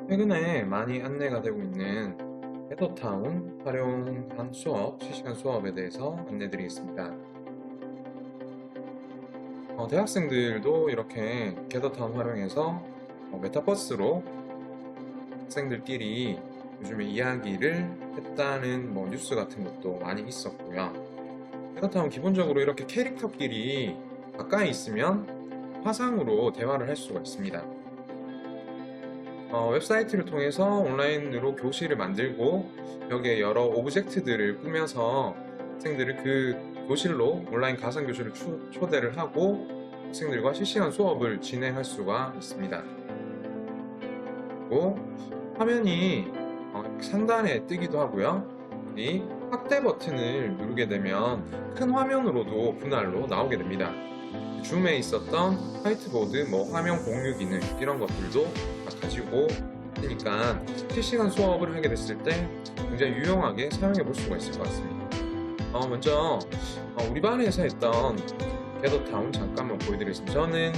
최근에 많이 안내가 되고 있는 겟더타운 활용한 수업, 실시간 수업에 대해서 안내드리겠습니다. 대학생들도 이렇게 겟더타운 활용해서 메타버스로 학생들끼리 요즘에 이야기를 했다는 뉴스 같은 것도 많이 있었고요. 겟더타운 기본적으로 이렇게 캐릭터끼리 가까이 있으면 화상으로 대화를 할 수가 있습니다. 웹사이트를 통해서 온라인으로 교실을 만들고 여기에 여러 오브젝트들을 꾸며서 학생들을 그 교실로 온라인 가상교실을 초대를 하고 학생들과 실시간 수업을 진행할 수가 있습니다. 그리고 화면이 상단에 뜨기도 하고요. 이 확대 버튼을 누르게 되면 큰 화면으로도 분할로 나오게 됩니다. 줌에 있었던 화이트보드, 화면 공유 기능 이런 것들도 가지고 있으니까 실시간 수업을 하게 됐을 때 굉장히 유용하게 사용해 볼 수가 있을 것 같습니다. 먼저 우리 반에서 했던 겟더타운 잠깐만 보여드리겠습니다. 저는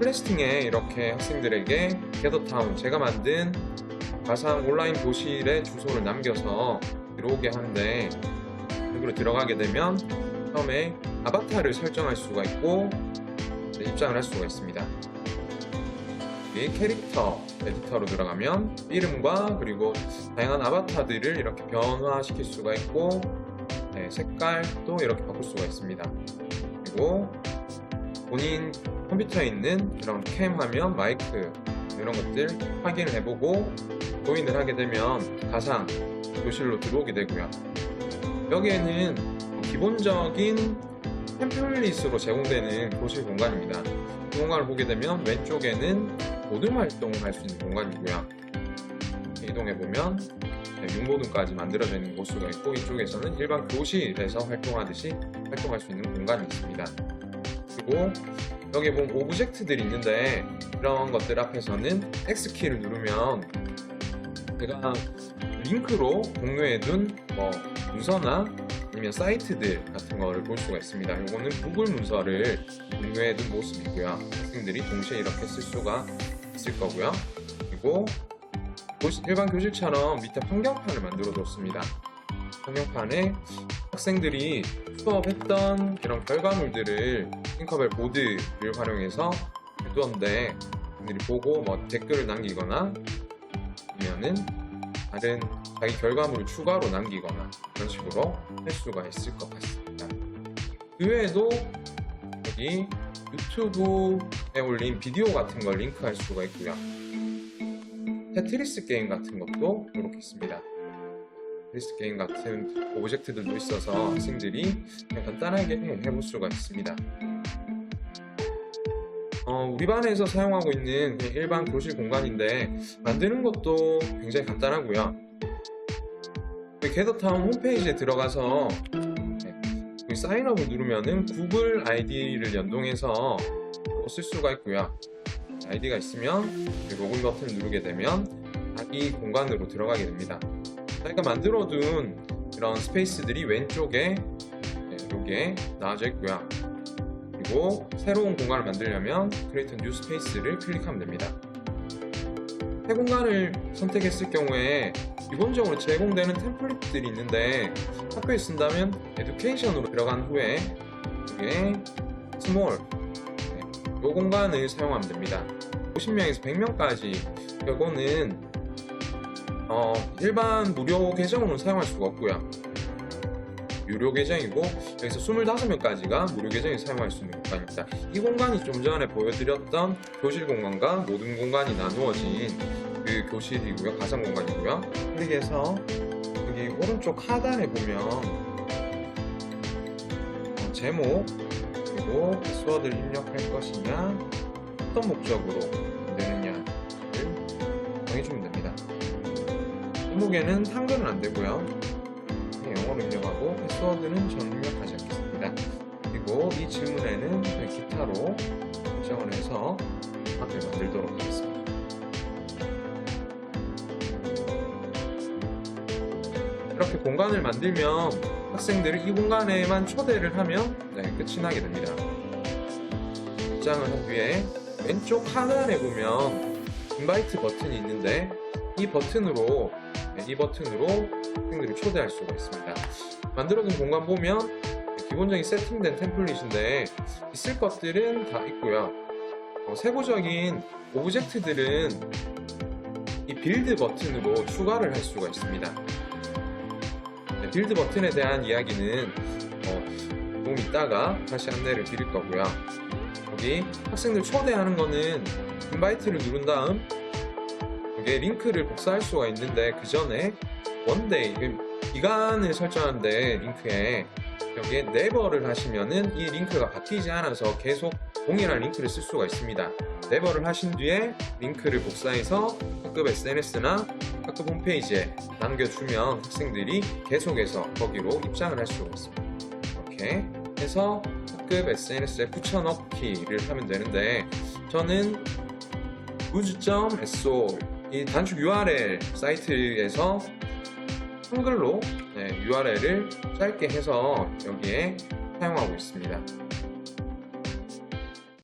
플래스팅에 이렇게 학생들에게 겟더타운 제가 만든 가상 온라인 교실의 주소를 남겨서 들어오게 하는데 여기로 들어가게 되면 처음에 아바타를 설정할 수가 있고 입장을 할 수가 있습니다. 이 캐릭터 에디터로 들어가면 이름과 그리고 다양한 아바타들을 이렇게 변화시킬 수가 있고 색깔도 이렇게 바꿀 수가 있습니다. 그리고 본인 컴퓨터에 있는 이런 캠 화면, 마이크 이런 것들 확인을 해보고 조인을 하게 되면 가상 교실로 들어오게 되고요. 여기에는 기본적인 템플릿으로 제공되는 교실 공간입니다. 이 공간을 보게 되면 왼쪽에는 모든 활동을 할 수 있는 공간이고요. 이동해보면 융모등까지 만들어져 있는 곳수가 있고 이쪽에서는 일반 교실에서 활동하듯이 활동할 수 있는 공간이 있습니다. 그리고 여기 보면 오브젝트들이 있는데 이런 것들 앞에서는 X키를 누르면 제가 링크로 공유해둔 문서나 아니면 사이트들 같은 거를 볼 수가 있습니다. 이거는 구글 문서를 공유해둔 모습이고요. 학생들이 동시에 이렇게 쓸 수가 있을 거고요. 그리고 일반 교실처럼 밑에 환경판을 만들어 뒀습니다. 환경판에 학생들이 수업했던 이런 결과물들을 팅커벨 보드를 활용해서 해두었는데 학생들이 보고 댓글을 남기거나 아니면은 다른 자기 결과물을 추가로 남기거나 그런 식으로 할 수가 있을 것 같습니다. 그 외에도 여기 유튜브에 올린 비디오 같은 걸 링크할 수가 있고요. 테트리스 게임 같은 것도 이렇게 있습니다. 테트리스 게임 같은 오브젝트들도 있어서 학생들이 그냥 간단하게 해볼 수가 있습니다. 우리 반에서 사용하고 있는 일반 교실 공간인데 만드는 것도 굉장히 간단하고요. 겟더타운 홈페이지에 들어가서 사인업을 누르면은 구글 아이디를 연동해서 쓸 수가 있고요. 아이디가 있으면 로그인 버튼을 누르게 되면 자기 공간으로 들어가게 됩니다. 자기가 만들어둔 이런 스페이스들이 왼쪽에 여기에 나와져 있고요. 그리고 새로운 공간을 만들려면 Create New Space를 클릭하면 됩니다. 새 공간을 선택했을 경우에 기본적으로 제공되는 템플릿들이 있는데 학교에 쓴다면 Education으로 들어간 후에 여기에 Small 이 공간을 사용하면 됩니다. 50명에서 100명까지 이거는 일반 무료 계정으로는 사용할 수가 없고요. 유료 계정이고 여기서 25명까지가 무료 계정에 사용할 수 있는 공간입니다. 이 공간이 좀 전에 보여드렸던 교실 공간과 모든 공간이 나누어진 그 교실이고요. 가상 공간이고요. 클릭해서 여기 오른쪽 하단에 보면 제목 그리고 패스워드를 입력할 것이냐 어떤 목적으로 만드느냐를 정해주면 됩니다. 제목에는 한글은 안 되고요. 영어로 입력하고 패스워드는 저는 입력하지 않겠습니다. 그리고 이 질문에는 기타로 설정을 해서 답을 만들도록 하겠습니다. 이렇게 공간을 만들면 학생들을 이 공간에만 초대를 하면 끝이 나게 됩니다. 입장을 한 뒤에 왼쪽 하단에 보면 인바이트 버튼이 있는데 이 버튼으로 학생들을 초대할 수가 있습니다. 만들어둔 공간 보면 기본적인 세팅된 템플릿인데 있을 것들은 다 있고요. 세부적인 오브젝트들은 이 빌드 버튼으로 추가를 할 수가 있습니다. 빌드 버튼에 대한 이야기는 조금 이따가 다시 안내를 드릴 거고요. 여기 학생들 초대하는 거는 인바이트를 누른 다음 여기에 링크를 복사할 수가 있는데 그 전에 원데이 기간을 설정하는데 링크에 여기에 네버를 하시면은 이 링크가 바뀌지 않아서 계속 동일한 링크를 쓸 수가 있습니다. 네버를 하신 뒤에 링크를 복사해서 학급 SNS나 학급 홈페이지에 남겨주면 학생들이 계속해서 거기로 입장을 할 수가 있습니다. 이렇게 해서 학급 SNS에 붙여넣기를 하면 되는데 저는 우즈.so 이 단축 URL 사이트에서 한글로 URL을 짧게 해서 여기에 사용하고 있습니다.